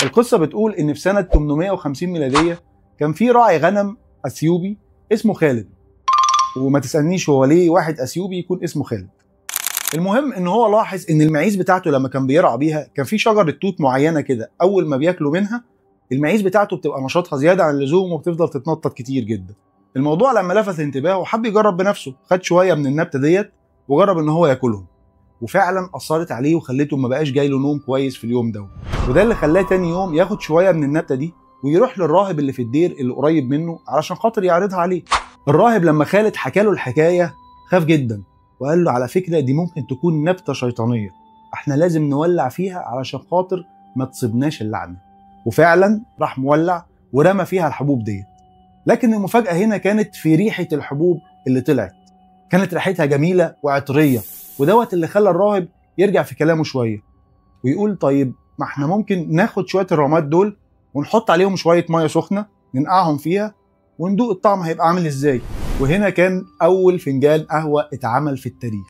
القصة بتقول إن في سنة 850 ميلادية كان في راعي غنم أثيوبي اسمه خالد. وما تسألنيش هو ليه واحد أثيوبي يكون اسمه خالد. المهم إن هو لاحظ إن المعيز بتاعته لما كان بيرعى بيها كان في شجرة توت معينة كده، أول ما بياكلوا منها المعيز بتاعته بتبقى نشاطها زيادة عن اللزوم وبتفضل تتنطط كتير جدا. الموضوع لما لفت انتباهه وحب يجرب بنفسه، خد شوية من النبتة ديت وجرب إن هو ياكلهم، وفعلا أثرت عليه وخلته ما بقاش جاي له نوم كويس في اليوم ده. وده اللي خلاه تاني يوم ياخد شوية من النبتة دي ويروح للراهب اللي في الدير اللي قريب منه علشان خاطر يعرضها عليه. الراهب لما خالد حكى له الحكاية خاف جدا وقال له على فكرة دي ممكن تكون نبتة شيطانية، احنا لازم نولع فيها علشان خاطر ما تصيبناش اللعنة. وفعلا راح مولع ورمى فيها الحبوب ديت. لكن المفاجأة هنا كانت في ريحة الحبوب اللي طلعت، كانت ريحتها جميلة وعطرية، ودوت اللي خلى الراهب يرجع في كلامه شوية ويقول طيب ما احنا ممكن ناخد شوية الرماد دول ونحط عليهم شوية مية سخنة ننقعهم فيها وندوق الطعم هيبقى عامل ازاي. وهنا كان أول فنجان قهوة اتعمل في التاريخ.